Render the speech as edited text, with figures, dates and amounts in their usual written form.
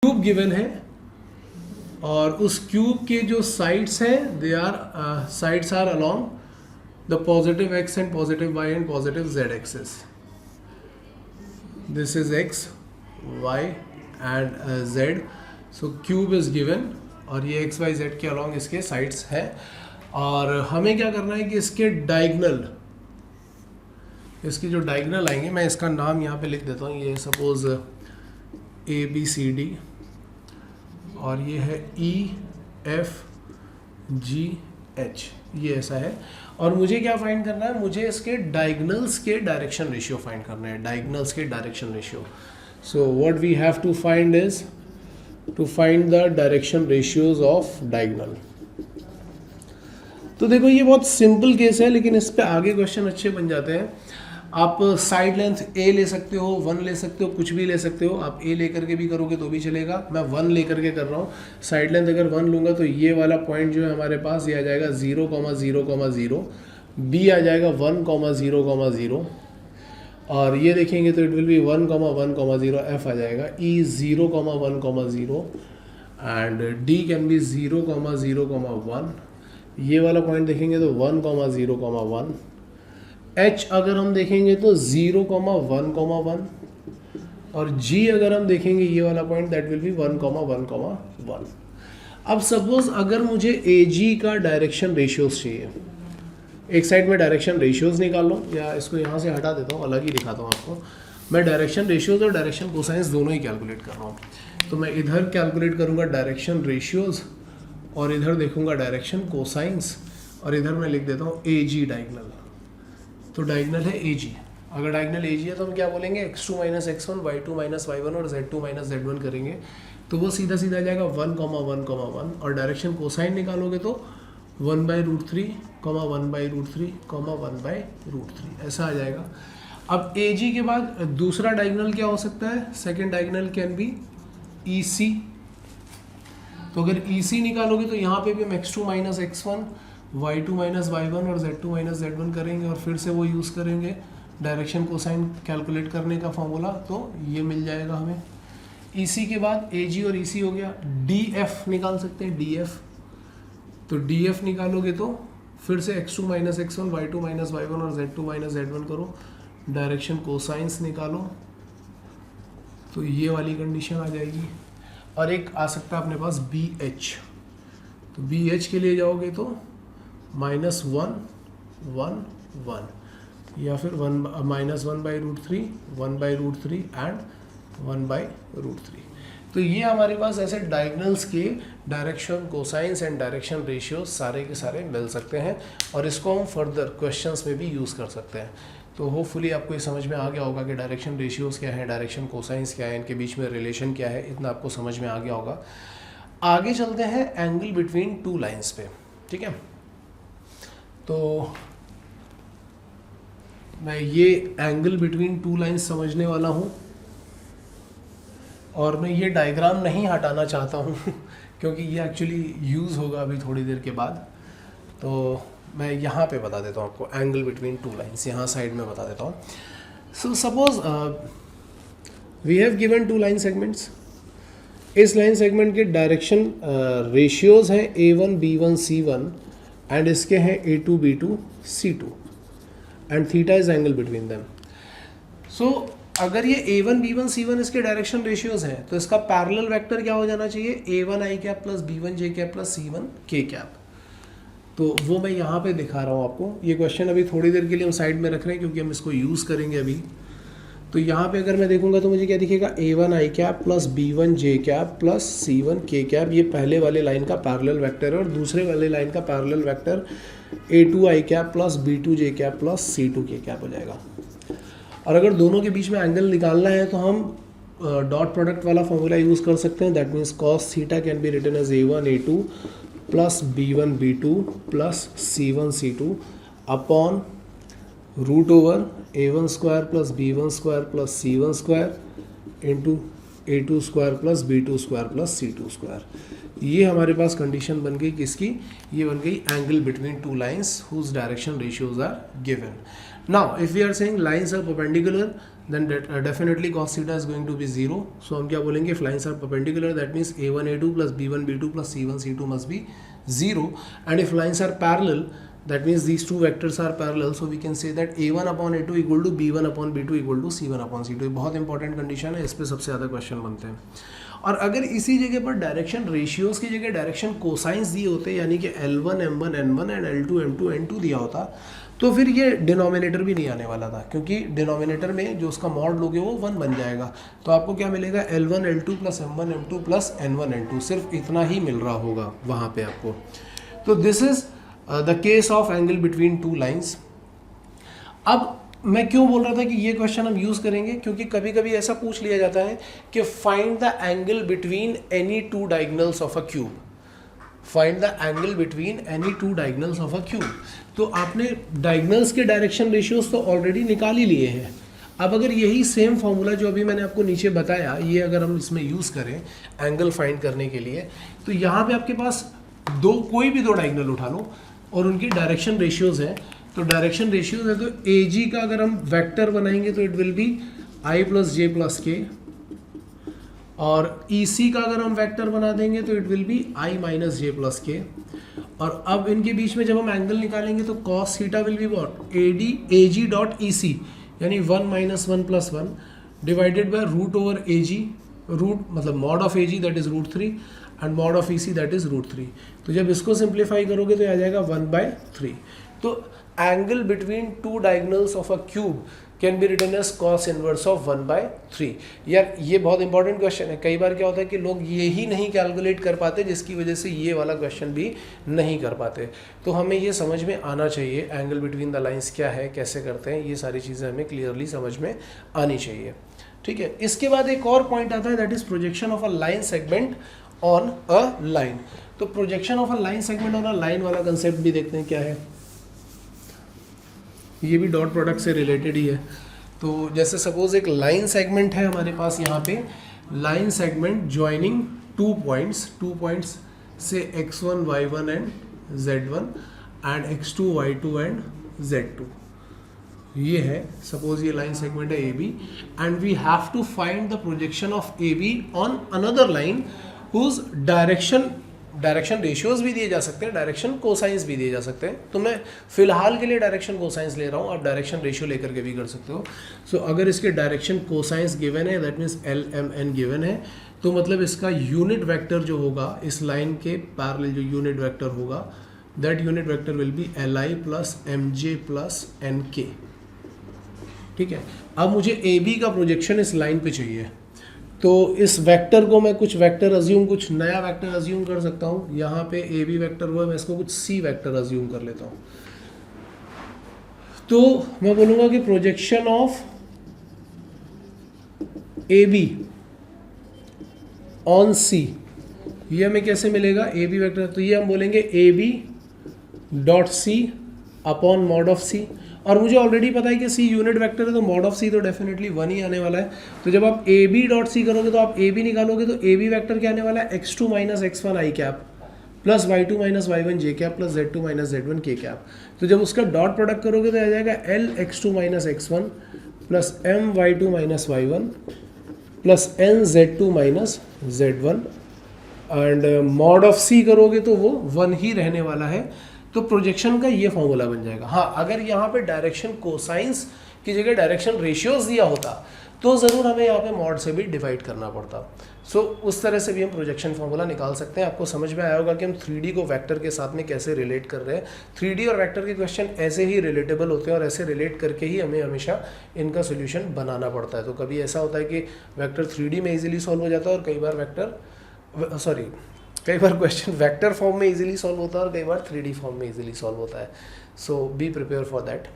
Cube given है और उस क्यूब के जो साइड्स हैं they are sides are along the positive x and positive y and positive z axis. This is x y and z. So cube is given और ये x y z के along इसके sides हैं और हमें क्या करना है कि इसके डायगनल, इसकी जो डायगनल आएंगे, मैं इसका नाम यहाँ पे लिख देता हूँ. ये suppose A B C D और ये है ई एफ जी एच, ये ऐसा है. और मुझे क्या फाइंड करना है, मुझे इसके डायगनल्स के डायरेक्शन रेशियो फाइंड करना है, डायगनल्स के direction ratio. So what we have to find is to find the direction ratios of diagonal. तो देखो ये बहुत सिंपल केस है लेकिन इस पे आगे क्वेश्चन अच्छे बन जाते हैं. आप साइड लेंथ ए ले सकते हो, 1 ले सकते हो, कुछ भी ले सकते हो. आप ए लेकर के भी करोगे तो भी चलेगा. मैं 1 लेकर के कर रहा हूँ. साइड लेंथ अगर 1 लूँगा तो ये वाला पॉइंट जो है हमारे पास ये आ जाएगा 0,0,0. बी आ जाएगा 1,0,0. और ये देखेंगे तो इट विल बी 1,1,0. एफ आ जाएगा ई 0,1,0 एंड डी कैन बी 0,0,1. ये वाला पॉइंट देखेंगे तो 1,0,1. एच अगर हम देखेंगे तो 0,1,1 और जी अगर हम देखेंगे ये वाला पॉइंट दैट विल बी 1,1,1. अब सपोज अगर मुझे ए जी का डायरेक्शन रेशियोज चाहिए, एक साइड में डायरेक्शन रेशियोज निकाल लो या इसको यहाँ से हटा देता हूँ, अलग ही दिखाता हूँ आपको. मैं डायरेक्शन रेशियोज और डायरेक्शन कोसाइंस दोनों ही कैलकुलेट कर रहा हूँ. तो मैं इधर कैलकुलेट करूँगा डायरेक्शन रेशियोज और इधर देखूँगा डायरेक्शन कोसाइंस और इधर मैं लिख देता हूँ ए जी डायगनल. तो डायगनल है ए जी. अगर डायगनल ए जी है तो हम क्या बोलेंगे, x2 minus x1, y2 minus y1 और z2 माइनस z1 करेंगे तो वो सीधा सीधा आ जाएगा 1,1,1. और डायरेक्शन कोसाइन निकालोगे तो 1/√3, 1/√3, 1/√3 ऐसा आ जाएगा. अब ए जी के बाद दूसरा डायगनल क्या हो सकता है, second diagonal can be E C. तो अगर ई सी निकालोगे तो यहाँ पे भी हम x2 minus x1, y2 minus y1 और z2 माइनस z1 करेंगे और फिर से वो यूज़ करेंगे डायरेक्शन कोसाइन कैलकुलेट करने का फॉर्मूला. तो ये मिल जाएगा हमें. EC के बाद AG और EC हो गया. DF निकाल सकते हैं, DF. तो DF निकालोगे तो फिर से x2 minus x1, y2 minus y1 और z2 माइनस z1 करो, डायरेक्शन कोसाइंस निकालो तो ये वाली कंडीशन आ जाएगी. और एक आ सकता है अपने पास BH. तो BH के लिए जाओगे तो -1, 1, 1 या फिर -1/√3, 1/√3 एंड 1/√3. तो ये हमारे पास ऐसे डायगनल्स के direction cosines and direction ratio सारे के सारे मिल सकते हैं और इसको हम फर्दर क्वेश्चंस में भी यूज़ कर सकते हैं. तो होपफुली आपको ये समझ में आ गया होगा कि डायरेक्शन रेशियोज़ क्या है, डायरेक्शन कोसाइंस क्या है, इनके बीच में रिलेशन क्या है, इतना आपको समझ में आ गया होगा. आगे चलते हैं एंगल बिटवीन टू लाइन्स पे. ठीक है, तो मैं ये एंगल बिटवीन टू लाइन्स समझने वाला हूँ और मैं ये डायग्राम नहीं हटाना चाहता हूँ क्योंकि ये एक्चुअली यूज़ होगा अभी थोड़ी देर के बाद. तो मैं यहाँ पे बता देता हूँ आपको एंगल बिटवीन टू लाइन्स, यहाँ साइड में बता देता हूँ. So suppose we have given two line segments. इस लाइन सेगमेंट के डायरेक्शन रेशियोज़ हैं A1, B1, C1 एंड इसके हैं A2, B2, C2 and theta is angle between them. So अगर ये A1, B1, C1 इसके डायरेक्शन रेशियोज हैं तो इसका पैरेलल वेक्टर क्या हो जाना चाहिए, A1 i cap plus B1 j cap plus C1 k cap. तो वो मैं यहाँ पे दिखा रहा हूँ आपको. ये क्वेश्चन अभी थोड़ी देर के लिए हम साइड में रख रहे हैं क्योंकि हम इसको यूज़ करेंगे अभी. तो यहाँ पे अगर मैं देखूँगा तो मुझे क्या दिखेगा, A1 i cap plus B1 j cap plus C1 k cap. ये पहले वाले लाइन का पैरेलल वेक्टर है और दूसरे वाले लाइन का parallel vector A2 i cap plus B2 j cap plus C2 k cap हो जाएगा. और अगर दोनों के बीच में एंगल निकालना है तो हम डॉट प्रोडक्ट वाला फॉर्मूला यूज़ कर सकते हैं. That means cos theta can be written as A1 A2 plus B1 B2 plus C1 C2 upon root over A1 square plus B1 square plus C1 square into A2 square plus B2 square plus C2 square. ये हमारे पास condition बन गई किसकी, ये बन गई angle between two lines whose direction ratios are given. Now if we are saying lines are perpendicular then definitely cos theta is going to be 0. So हम क्या बोलेंगे, if lines are perpendicular that means a1 a2 plus b1 b2 plus c1 c2 must be 0, and if lines are parallel that means these two vectors are parallel, so we can say that a1 upon a2 equal to b1 upon b2 equal to c1 upon c2. बहुत important condition है, इस पर सबसे ज़्यादा question बनते हैं. और अगर इसी जगह पर डायरेक्शन रेशियोज की जगह डायरेक्शन कोसाइंस दिए होते, यानी कि L1 M1 N1 and L2 M2 N2 दिया होता, तो फिर ये डिनोमिनेटर भी नहीं आने वाला था, क्योंकि डिनोमिनेटर में जो उसका मॉड लोगे वो 1 बन जाएगा. तो आपको क्या मिलेगा, L1 L2 plus M1 M2 plus N1 N2, सिर्फ इतना ही मिल रहा होगा वहाँ पे आपको. तो this is the case of angle between two lines. अब मैं क्यों बोल रहा था कि ये क्वेश्चन हम यूज़ करेंगे, क्योंकि कभी कभी ऐसा पूछ लिया जाता है कि find the angle between any two diagonals of a cube. Find the angle between any two diagonals of a cube. तो आपने डायगोनल्स के डायरेक्शन रेशियोज तो ऑलरेडी निकाल ही लिए हैं. अब अगर यही सेम फॉर्मूला जो अभी मैंने आपको नीचे बताया, ये अगर हम इसमें यूज़ करें एंगल फाइंड करने के लिए, तो यहाँ पे आपके पास कोई भी दो डायगोनल उठा लो और उनकी डायरेक्शन रेशियोज हैं. तो डायरेक्शन रेशियोज है, तो ए जी का अगर हम वेक्टर बनाएंगे तो it will be i plus j plus k, और ई सी का अगर हम वेक्टर बना देंगे तो it will be i minus j plus k. और अब इनके बीच में जब हम एंगल निकालेंगे तो cos theta will be what, A G dot E C, यानी 1 minus 1 plus 1 divided by root over A G, root मतलब mod of A G that is √3 and mod of E C that is √3. तो जब इसको simplify करोगे तो आ जाएगा 1/3. तो angle between two diagonals of a cube can be written as cos inverse of 1/3. यार ये बहुत इंपॉर्टेंट क्वेश्चन है. कई बार क्या होता है कि लोग ये ही नहीं कैलकुलेट कर पाते, जिसकी वजह से ये वाला क्वेश्चन भी नहीं कर पाते. तो हमें ये समझ में आना चाहिए एंगल बिटवीन द लाइंस क्या है, कैसे करते हैं, ये सारी चीज़ें हमें क्लियरली समझ में आनी चाहिए. ठीक है. इसके बाद एक और पॉइंट आता है, that is projection of a line segment on a line. तो projection of a line segment on a line वाला कंसेप्ट भी देखते हैं क्या है. ये भी डॉट प्रोडक्ट से रिलेटेड ही है. तो जैसे सपोज एक लाइन सेगमेंट है हमारे पास, यहाँ पे line segment joining two points से x1 y1 and z1 and x2 y2 and z2. ये है, सपोज ये लाइन सेगमेंट है AB, and we have to find the projection of AB on another line whose direction ratios भी दिए जा सकते हैं, डायरेक्शन कोसाइंस भी दिए जा सकते हैं. तो मैं फिलहाल के लिए डायरेक्शन कोसाइंस ले रहा हूँ, आप डायरेक्शन रेशियो लेकर के भी कर सकते हो. सो अगर इसके डायरेक्शन कोसाइंस गिवन है, दैट मीन्स LMN गिवन है, तो मतलब इसका यूनिट वेक्टर जो होगा इस लाइन के पैरेलल जो यूनिट वेक्टर होगा, that unit vector will be LI plus MJ plus NK. ठीक है. अब मुझे AB का प्रोजेक्शन इस लाइन पे चाहिए, तो इस वेक्टर को मैं कुछ वेक्टर अज्यूम, कुछ नया वेक्टर अज्यूम कर सकता हूँ. यहाँ पे AB वेक्टर हुआ, मैं इसको कुछ C वेक्टर अज्यूम कर लेता हूँ. तो मैं बोलूँगा कि projection of AB on C, ये हमें कैसे मिलेगा, AB वेक्टर, तो ये हम बोलेंगे AB dot C upon mod of C. और मुझे ऑलरेडी पता है कि C यूनिट वेक्टर है, तो मॉड ऑफ C तो डेफिनेटली 1 ही आने वाला है. तो जब आप AB डॉट C करोगे तो आप AB निकालोगे, तो AB वेक्टर क्या आने वाला है, x2 minus x1 i cap plus y2 minus y1 j cap plus z2 minus z1 k cap. तो जब उसका डॉट प्रोडक्ट करोगे तो आ जाएगा L x2 minus x1 plus M y2 minus y1 plus N z2 minus z1, and mod of C करोगे तो वो 1 ही रहने वाला है. तो प्रोजेक्शन का ये फॉर्मूला बन जाएगा. हाँ, अगर यहाँ पे डायरेक्शन कोसाइंस की जगह डायरेक्शन रेशियोज दिया होता तो ज़रूर हमें यहाँ पे मॉड से भी डिवाइड करना पड़ता. सो उस तरह से भी हम प्रोजेक्शन फॉर्मूला निकाल सकते हैं. आपको समझ में आया होगा कि हम 3D को वेक्टर के साथ में कैसे रिलेट कर रहे हैं. 3D और वेक्टर के क्वेश्चन ऐसे ही रिलेटेबल होते हैं और ऐसे रिलेट करके ही हमें हमेशा इनका सोल्यूशन बनाना पड़ता है. तो कभी ऐसा होता है कि वेक्टर 3D में ईजिली सॉल्व हो जाता है, और कई बार क्वेश्चन वेक्टर फॉर्म में इजीली सॉल्व होता है और कई बार 3D फॉर्म में इजीली सॉल्व होता है. सो बी प्रिपेयर फॉर दैट.